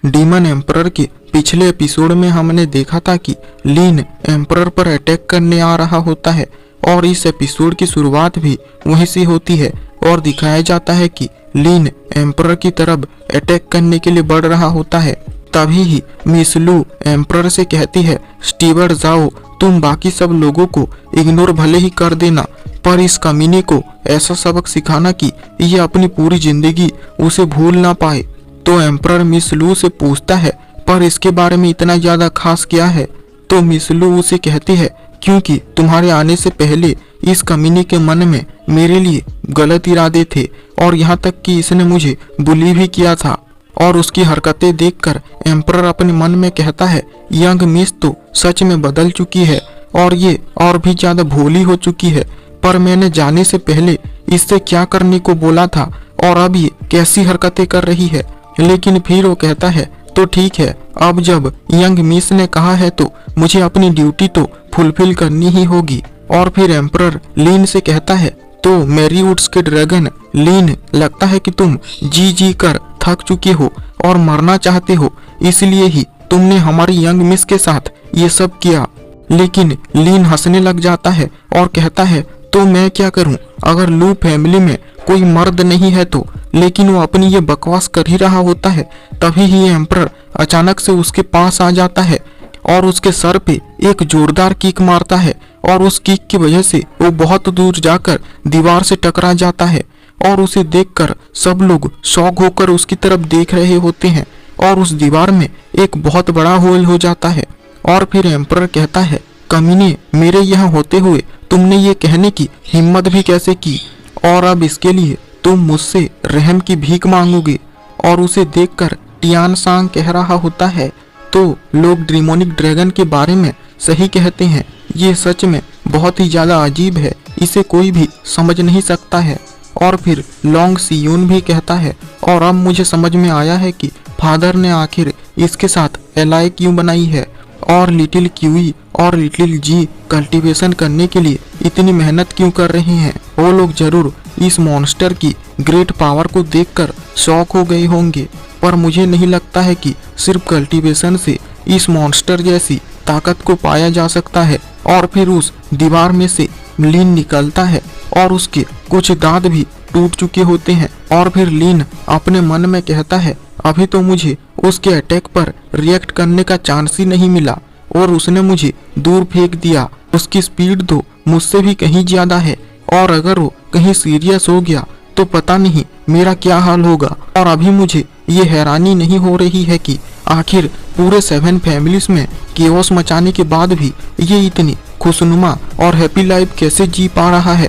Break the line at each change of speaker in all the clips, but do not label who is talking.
Demon emperor के पिछले episode में हमने देखा था कि लीन एम्परर पर अटैक करने आ रहा होता है और इस एपिसोड की शुरुआत भी वहीं से होती है और दिखाया जाता है कि लीन एम्परर की तरफ अटैक करने के लिए बढ़ रहा होता है। तभी ही मिस लू एम्परर से कहती है, स्टीवर्ट जाओ, तुम बाकी सब लोगों को इग्नोर भले ही कर देना, पर इस कमीने को ऐसा सबक सिखाना कि ये अपनी पूरी जिंदगी उसे भूल ना पाए। तो एम्परर मिस लू से पूछता है, पर इसके बारे में इतना ज्यादा खास क्या है? तो मिस लू उसे कहती है, क्योंकि तुम्हारे आने से पहले इस कमीने के मन में मेरे लिए गलत इरादे थे और यहाँ तक कि इसने मुझे बुली भी किया था। और उसकी हरकतें देखकर एम्परर अपने मन में कहता है, यंग मिस तो सच में बदल चुकी है और ये और भी ज्यादा भोली हो चुकी है, पर मैंने जाने से पहले इससे क्या करने को बोला था और अब ये कैसी हरकतें कर रही है। लेकिन फिर वो कहता है, तो ठीक है, अब जब यंग मिस ने कहा है तो मुझे अपनी ड्यूटी तो फुलफिल करनी ही होगी। और फिर एम्परर लीन से कहता है, तो मैरीवुड्स के ड्रैगन लीन, लगता है कि तुम जी जी कर थक चुके हो और मरना चाहते हो, इसलिए ही तुमने हमारी यंग मिस के साथ ये सब किया। लेकिन लीन हंसने लग जाता है और कहता है, तो मैं क्या करूं अगर लू फैमिली में कोई मर्द नहीं है तो। लेकिन वो अपनी ये बकवास कर ही रहा होता है, तभी ही एम्परर अचानक से उसके पास आ जाता है और उसके सर पे एक जोरदार किक मारता है और उस किक की वजह से वो बहुत दूर जाकर दीवार से टकरा जाता है और उसे देखकर सब लोग शॉक होकर उसकी तरफ देख रहे होते हैं और उस दीवार में एक बहुत बड़ा होल हो जाता है। और फिर एम्परर कहता है, कमीने, मेरे यहाँ होते हुए तुमने ये कहने की हिम्मत भी कैसे की, और अब इसके लिए तुम मुझसे रहम की भीख मांगोगे। और उसे देखकर टियान सांग कह रहा होता है, तो लोग ड्रीमोनिक ड्रैगन के बारे में सही कहते हैं, ये सच में बहुत ही ज्यादा अजीब है, इसे कोई भी समझ नहीं सकता है। और फिर लॉन्ग सियून भी कहता है, और अब मुझे समझ में आया है कि फादर ने आखिर इसके साथ एलाई क्यों बनाई है और लिटिल क्यूई और लिटिल जी कल्टीवेशन करने के लिए इतनी मेहनत क्यों कर रहे हैं। वो लोग जरूर इस मॉन्स्टर की ग्रेट पावर को देखकर शॉक हो गए होंगे, पर मुझे नहीं लगता है कि सिर्फ कल्टीवेशन से इस मॉन्स्टर जैसी ताकत को पाया जा सकता है। और फिर उस दीवार में से लीन निकलता है और उसके कुछ दांत भी टूट चुके होते हैं। और फिर लीन अपने मन में कहता है, अभी तो मुझे उसके अटैक पर रिएक्ट करने का चांस ही नहीं मिला और उसने मुझे दूर फेंक दिया। उसकी स्पीड तो मुझसे भी कहीं ज्यादा है और अगर वो कहीं सीरियस हो गया तो पता नहीं मेरा क्या हाल होगा। और अभी मुझे ये हैरानी नहीं हो रही है कि आखिर पूरे 7 फैमिलीज में केओस मचाने के बाद भी ये इतनी खुशनुमा और हैप्पी लाइफ कैसे जी पा रहा है।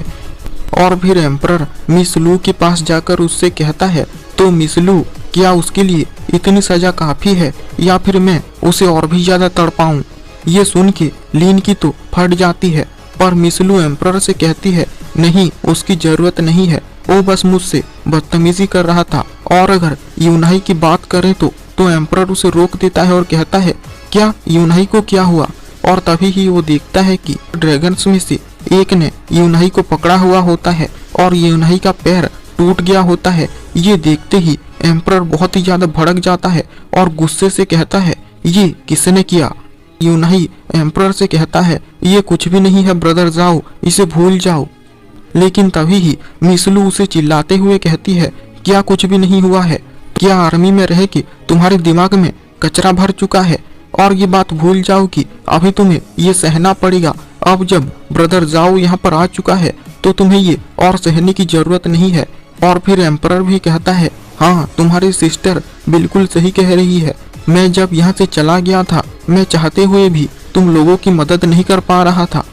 और फिर एम्परर मिस लू के पास जाकर उससे कहता है, तो मिस लू, क्या उसके लिए इतनी सजा काफी है या फिर मैं उसे और भी ज्यादा तड़पाऊं? ये सुन के लीन की तो फट जाती है, पर मिस लू एम्परर से कहती है, नहीं, उसकी जरूरत नहीं है, वो बस मुझसे बदतमीजी कर रहा था। और अगर यूनाही की बात करें तो एम्परर उसे रोक देता है और कहता है, क्या यूनाही को क्या हुआ? और तभी ही वो देखता है कि ड्रैगन्स में से एक ने यूनाही को पकड़ा हुआ होता है और यूनाही का पैर टूट गया होता है। ये देखते ही एम्परर बहुत ही ज्यादा भड़क जाता है और गुस्से से कहता है, ये किसने किया? यूनाही एम्परर से कहता है, ये कुछ भी नहीं है ब्रदर, जाओ, इसे भूल जाओ। लेकिन तभी ही मिस लू उसे चिल्लाते हुए कहती है, क्या कुछ भी नहीं हुआ है? क्या आर्मी में रह के तुम्हारे दिमाग में कचरा भर चुका है और ये बात भूल जाओ कि अभी तुम्हें ये सहना पड़ेगा। अब जब ब्रदर जाओ यहाँ पर आ चुका है तो तुम्हें ये और सहने की जरूरत नहीं है। और फिर एम्परर भी कहता है, हाँ, तुम्हारी सिस्टर बिल्कुल सही कह रही है, मैं जब यहाँ से चला गया था मैं चाहते हुए भी तुम लोगों की मदद नहीं कर पा रहा था,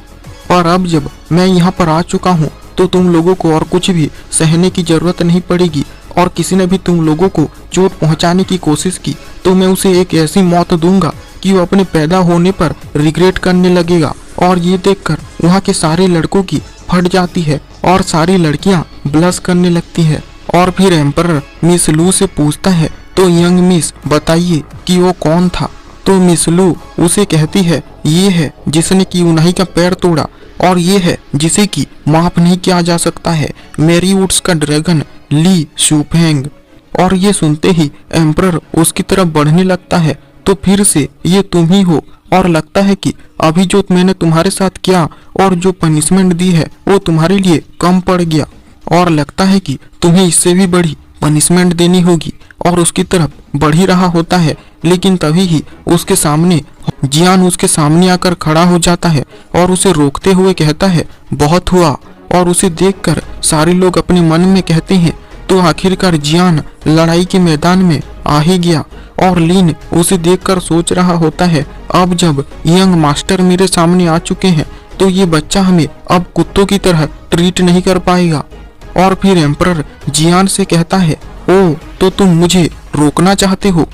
और अब जब मैं यहाँ पर आ चुका हूँ तो तुम लोगों को और कुछ भी सहने की जरूरत नहीं पड़ेगी। और किसी ने भी तुम लोगों को चोट पहुंचाने की कोशिश की तो मैं उसे एक ऐसी मौत दूंगा कि वो अपने पैदा होने पर रिग्रेट करने लगेगा। और ये देखकर वहाँ के सारे लड़कों की फट जाती है और सारी लड़कियां ब्लश करने लगती है। और फिर एम्परर मिस लू से पूछता है, तो यंग मिस, बताइए कि वो कौन था? तो मिस लू उसे कहती है, ये है जिसने की यूनाही का पैर तोड़ा और ये है जिसे कि माफ नहीं किया जा सकता है, मैरीवुड्स का ड्रैगन ली शूफेंग। और ये सुनते ही एम्परर उसकी तरफ बढ़ने लगता है। तो फिर से ये तुम ही हो, और लगता है कि अभी जो मैंने तुम्हारे साथ किया और जो पनिशमेंट दी है वो तुम्हारे लिए कम पड़ गया, और लगता है कि तुम्हें इससे भी बड़ी पनिशमेंट देनी होगी। और उसकी तरफ बढ़ ही रहा होता है, लेकिन तभी ही उसके सामने जियान उसके सामने आकर खड़ा हो जाता है और उसे रोकते हुए कहता है, बहुत हुआ। और उसे देखकर सारे लोग अपने मन में कहते हैं, तो आखिरकार जियान लड़ाई के मैदान में आ ही गया। और लीन उसे देखकर सोच रहा होता है, अब जब यंग मास्टर मेरे सामने आ चुके हैं तो ये बच्चा हमें अब कुत्तों की तरह ट्रीट नहीं कर पाएगा। और फिर एम्परर जियान से कहता है, ओ तो तुम मुझे रोकना चाहते हो?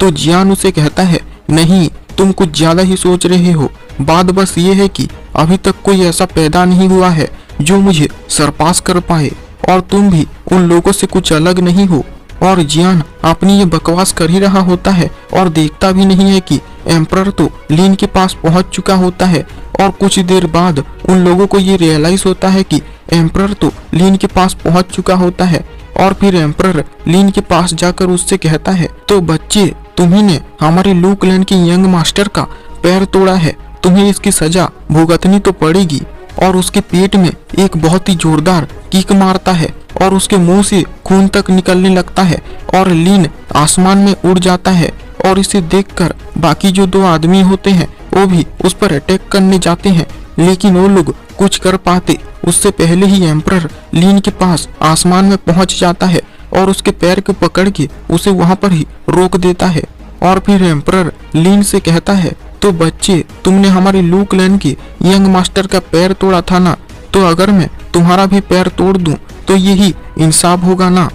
तो जियान उसे कहता है, नहीं, तुम कुछ ज्यादा ही सोच रहे हो। बात बस ये है कि अभी तक कोई ऐसा पैदा नहीं हुआ है जो मुझे सरपास कर पाए, और तुम भी उन लोगों से कुछ अलग नहीं हो। और जियान अपनी ये बकवास कर ही रहा होता है और देखता भी नहीं है कि एम्परर तो लीन के पास पहुंच चुका होता है। और कुछ देर बाद उन लोगों को ये रियलाइज होता है कि एम्परर तो लीन के पास पहुंच चुका होता है। और फिर एम्परर लीन के पास जाकर उससे कहता है, तो बच्चे, तुम्ही ने हमारे लू क्लैन के यंग मास्टर का पैर तोड़ा है, तुम्हें इसकी सजा भुगतनी तो पड़ेगी। और उसके पेट में एक बहुत ही जोरदार किक मारता है और उसके मुंह से खून तक निकलने लगता है और लीन आसमान में उड़ जाता है। और इसे देखकर बाकी जो दो आदमी होते हैं वो भी उस पर अटैक करने जाते हैं, लेकिन वो लोग कुछ कर पाते उससे पहले ही एम्परर लीन के पास आसमान में पहुंच जाता है और उसके पैर को पकड़ के उसे वहां पर ही रोक देता है। और फिर एम्परर लीन से कहता है, तो बच्चे, तुमने हमारे लू क्लैन के यंग मास्टर का पैर तोड़ा था ना, तो अगर मैं तुम्हारा भी पैर तोड़ दूं तो यही इंसाफ होगा ना?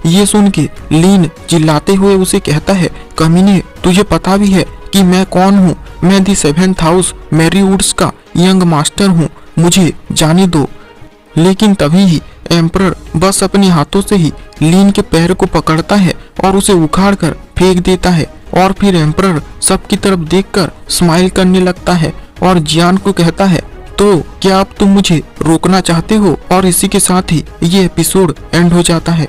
ये सुन के लीन चिल्लाते हुए उसे कहता है, कमीने, तुझे पता भी है कि मैं कौन हूँ? मैं दी 7th हाउस मैरीवुड्स का यंग मास्टर हूँ, मुझे जाने दो। लेकिन तभी ही एम्परर बस अपने हाथों से ही लीन के पैर को पकड़ता है और उसे उखाड़कर फेंक देता है। और फिर एम्परर सबकी तरफ देखकर स्माइल करने लगता है और जियान को कहता है, तो क्या अब तुम मुझे रोकना चाहते हो? और इसी के साथ ही ये एपिसोड एंड हो जाता है।